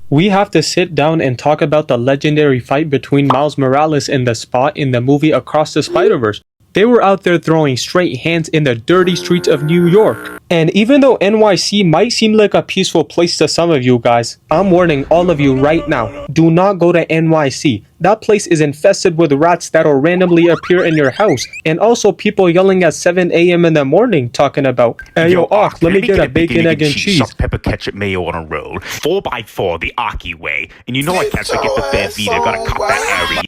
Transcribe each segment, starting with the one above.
We have to sit down and talk about the legendary fight between Miles Morales and the Spot in the movie Across the Spider-Verse. They were out there throwing straight hands in the dirty streets of New York. And even though NYC might seem like a peaceful place to some of you guys, I'm warning all of you right now, do not go to NYC. That place is infested with rats that'll randomly appear in your house. And also people yelling at 7 a.m. in the morning talking about, "Hey yo, Ark, let me get a bacon, egg, and cheese. Salt, pepper, ketchup, mayo on a roll. 4x4, the Arky way. And you know I can't forget the fair Vita, gotta cop that Harry."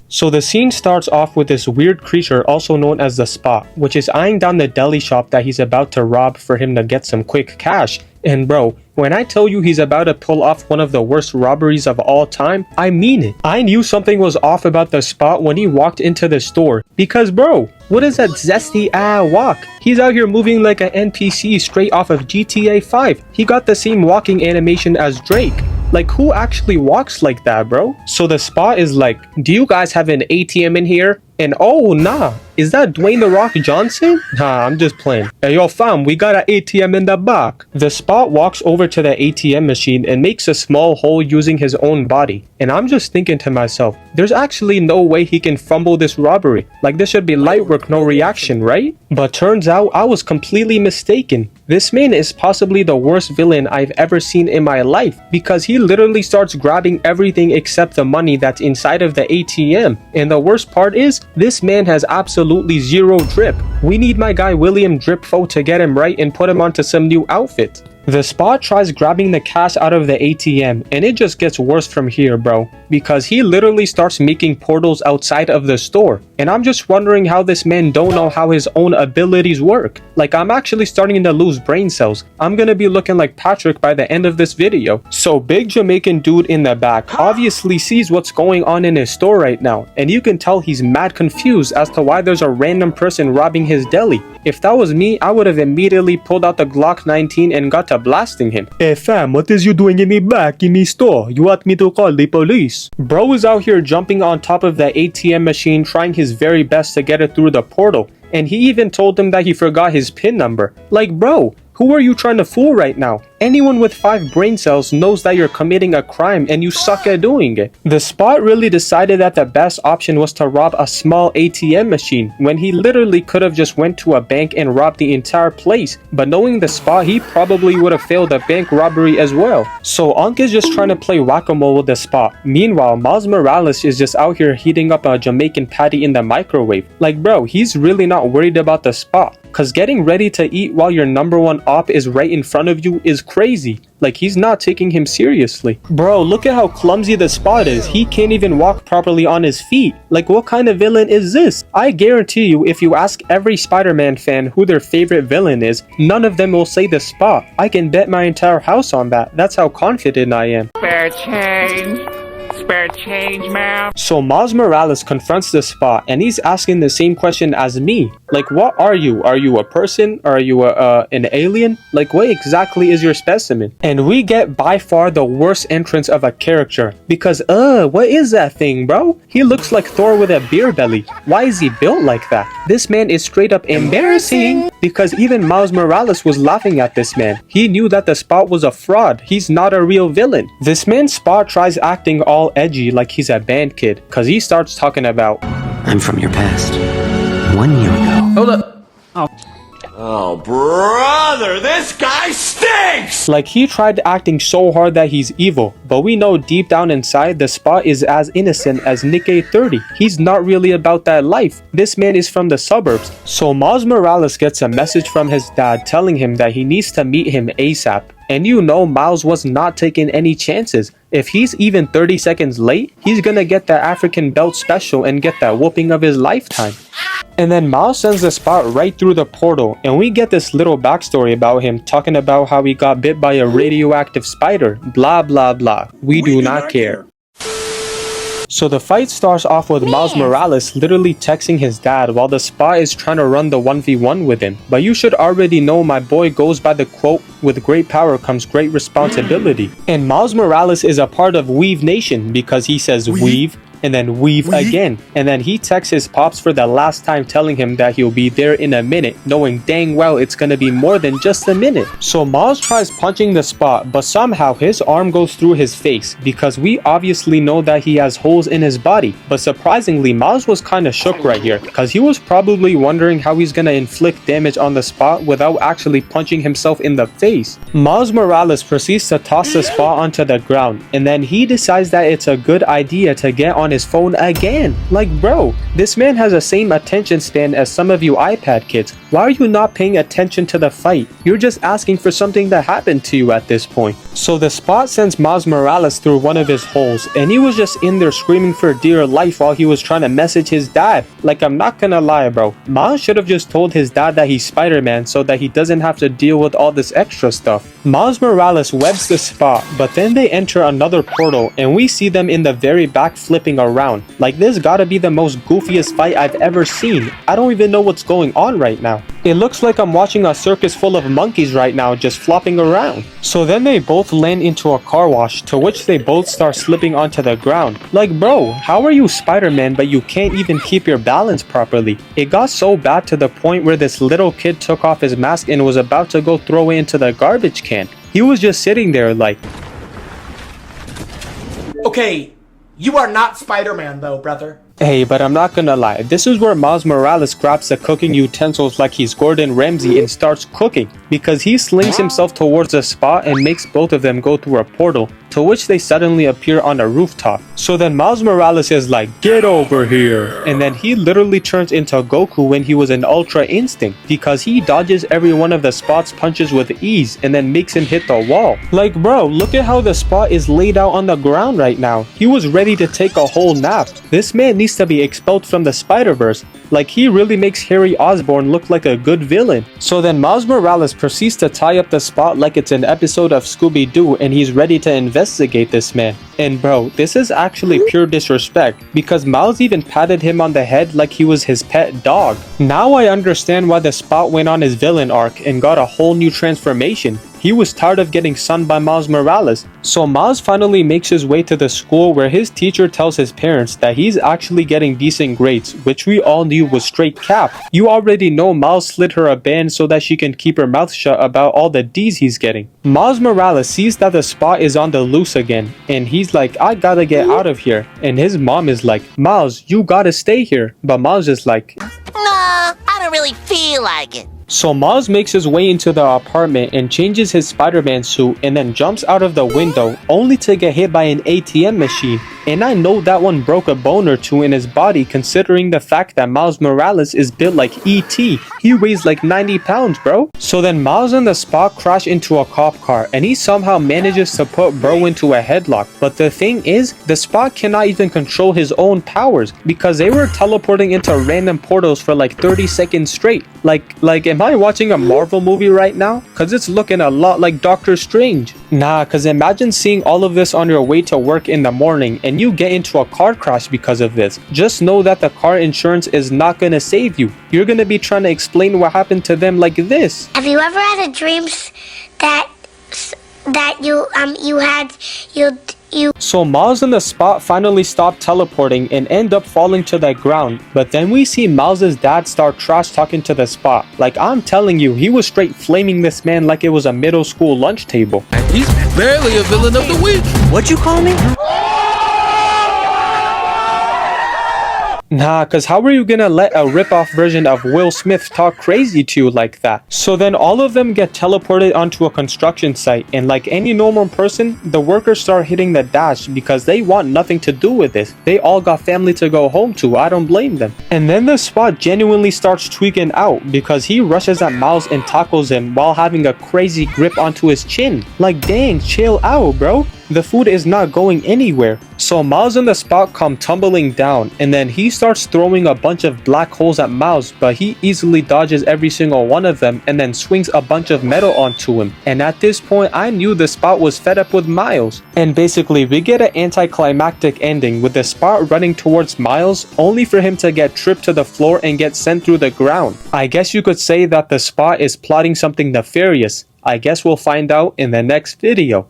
So the scene starts off with this weird creature also known as the Spot, which is eyeing down the deli shop that he's about to rob for him to get some quick cash. And bro, when I tell you he's about to pull off one of the worst robberies of all time, I mean it. I knew something was off about the Spot when he walked into the store. Because bro, what is that zesty walk? He's out here moving like an NPC straight off of GTA 5. He got the same walking animation as Drake. Like, who actually walks like that, bro? So the Spot is like, "Do you guys have an ATM in here?" And oh, nah, is that Dwayne The Rock Johnson? Nah, I'm just playing. Hey, yo, fam, we got an ATM in the back. The Spot walks over to the ATM machine and makes a small hole using his own body. And I'm just thinking to myself, there's actually no way he can fumble this robbery. Like, this should be light work, no reaction, right? But turns out I was completely mistaken. This man is possibly the worst villain I've ever seen in my life, because he literally starts grabbing everything except the money that's inside of the ATM. And the worst part is, this man has absolutely zero drip. We need my guy William Dripfo to get him right and put him onto some new outfit. The Spot tries grabbing the cash out of the ATM, and it just gets worse from here, bro. Because he literally starts making portals outside of the store. And I'm just wondering how this man don't know how his own abilities work. Like, I'm actually starting to lose brain cells. I'm gonna be looking like Patrick by the end of this video. So big Jamaican dude in the back obviously sees what's going on in his store right now. And you can tell he's mad confused as to why there's a random person robbing his deli. If that was me, I would have immediately pulled out the Glock 19 and got to blasting him. "Hey fam, what is you doing in me back in me store? You want me to call the police?" Bro is out here jumping on top of the ATM machine trying his very best to get it through the portal. And he even told him that he forgot his PIN number. Like bro, who are you trying to fool right now? Anyone with 5 brain cells knows that you're committing a crime and you suck at doing it. The Spot really decided that the best option was to rob a small ATM machine when he literally could have just went to a bank and robbed the entire place. But knowing the Spot, he probably would have failed a bank robbery as well. So Unk is just trying to play whack-a-mole with the Spot. Meanwhile, Miles Morales is just out here heating up a Jamaican patty in the microwave. Like bro, he's really not worried about the Spot. Cause getting ready to eat while your number one op is right in front of you is crazy. Like, he's not taking him seriously. Bro, look at how clumsy the Spot is. He can't even walk properly on his feet. Like, what kind of villain is this? I guarantee you, if you ask every Spider-Man fan who their favorite villain is, none of them will say the Spot. I can bet my entire house on that. That's how confident I am. Spare change. Spare change, man. So Miles Morales confronts the Spot and he's asking the same question as me. Like, what are you? Are you a person? Are you an alien? Like, what exactly is your specimen? And we get by far the worst entrance of a character. Because, what is that thing, bro? He looks like Thor with a beer belly. Why is he built like that? This man is straight up embarrassing. Because even Miles Morales was laughing at this man. He knew that the Spot was a fraud. He's not a real villain. This man's Spot tries acting all edgy like he's a band kid. Cause he starts talking about, "I'm from your past. 1 year ago." Hold up. Oh, brother, this guy stinks! Like he tried acting so hard that he's evil, but we know deep down inside the Spot is as innocent as Nick A30. He's not really about that life. This man is from the suburbs. So Miles Morales gets a message from his dad telling him that he needs to meet him ASAP. And you know Miles was not taking any chances. If he's even 30 seconds late, he's gonna get the African belt special and get that whooping of his lifetime. And then Miles sends the Spot right through the portal, and we get this little backstory about him talking about how he got bit by a radioactive spider, blah blah blah. We do not care. So the fight starts off with Miles Morales literally texting his dad while the Spot is trying to run the 1v1 with him. But you should already know my boy goes by the quote, "With great power comes great responsibility." And Miles Morales is a part of Weave Nation because he says weave, and then weave again. And then he texts his pops for the last time telling him that he'll be there in a minute, knowing dang well it's gonna be more than just a minute. So Miles tries punching the spot, but somehow his arm goes through his face because we obviously know that he has holes in his body. But surprisingly, Miles was kinda shook right here because he was probably wondering how he's gonna inflict damage on the spot without actually punching himself in the face. Miles Morales proceeds to toss the spot onto the ground, and then he decides that it's a good idea to get on his phone again. Like bro, this man has the same attention span as some of you iPad kids. Why are you not paying attention to the fight? You're just asking for something to happen to you at this point. So the spot sends Miles Morales through one of his holes, and he was just in there screaming for dear life while he was trying to message his dad. Like, I'm not gonna lie bro, Miles should have just told his dad that he's Spider-Man so that he doesn't have to deal with all this extra stuff. Miles Morales webs the spot, but then they enter another portal and we see them in the very back flipping around. Like, this gotta be the most goofiest fight I've ever seen. I don't even know what's going on right now. It looks like I'm watching a circus full of monkeys right now just flopping around. So then they both land into a car wash, to which they both start slipping onto the ground. Like bro, how are you Spider-Man but you can't even keep your balance properly? It got so bad to the point where this little kid took off his mask and was about to go throw it into the garbage can. He was just sitting there like, okay, you are not Spider-Man though, brother. hey, but I'm not gonna lie, this is where Miles Morales grabs the cooking utensils like he's Gordon Ramsay and starts cooking, because he slings himself towards the spot and makes both of them go through a portal, to which they suddenly appear on a rooftop. So then Miles Morales is like, get over here, and then he literally turns into Goku when he was in Ultra Instinct, because he dodges every one of the spot's punches with ease and then makes him hit the wall. Like bro, look at how the spot is laid out on the ground right now. He was ready to take a whole nap. This man needs to be expelled from the Spider-Verse. Like, he really makes Harry Osborn look like a good villain. So then Miles Morales proceeds to tie up the spot like it's an episode of Scooby-Doo, and he's ready to investigate this man. And bro, this is actually pure disrespect, because Miles even patted him on the head like he was his pet dog. Now I understand why the spot went on his villain arc and got a whole new transformation. He was tired of getting sunned by Miles Morales. So Miles finally makes his way to the school where his teacher tells his parents that he's actually getting decent grades, which we all knew was straight cap. You already know Miles slid her a band so that she can keep her mouth shut about all the D's he's getting. Miles Morales sees that the spot is on the loose again, and he's like, I gotta get out of here. And his mom is like, Miles, you gotta stay here. But Miles is like, Nah, I don't really feel like it. So Miles makes his way into the apartment and changes his Spider-Man suit and then jumps out of the window only to get hit by an ATM machine. And I know that one broke a bone or two in his body, considering the fact that Miles Morales is built like E.T. He weighs like 90 pounds, bro. So then Miles and the spot crash into a cop car and he somehow manages to put bro into a headlock. But the thing is, the spot cannot even control his own powers because they were teleporting into random portals for like 30 seconds straight. Like, am I watching a Marvel movie right now? Cause it's looking a lot like Doctor Strange. Nah, cause imagine seeing all of this on your way to work in the morning and you get into a car crash because of this. Just know that the car insurance is not gonna save you. You're gonna be trying to explain what happened to them like this. Have you ever had a dream that So Miles and the spot finally stop teleporting and end up falling to the ground, but then we see Miles' dad start trash talking to the spot. Like, I'm telling you, he was straight flaming this man like it was a middle school lunch table. He's barely a villain of the week. What'd you call me? Nah, cause how are you gonna let a rip-off version of Will Smith talk crazy to you like that? So then all of them get teleported onto a construction site, and like any normal person, the workers start hitting the dash because they want nothing to do with this. They all got family to go home to, I don't blame them. And then the spot genuinely starts tweaking out because he rushes at Miles and tackles him while having a crazy grip onto his chin. Like, dang, chill out, bro. The food is not going anywhere. So Miles and the spot come tumbling down, and then he starts throwing a bunch of black holes at Miles, but he easily dodges every single one of them and then swings a bunch of metal onto him. And at this point, I knew the spot was fed up with Miles. And basically, we get an anticlimactic ending with the spot running towards Miles, only for him to get tripped to the floor and get sent through the ground. I guess you could say that the spot is plotting something nefarious. I guess we'll find out in the next video.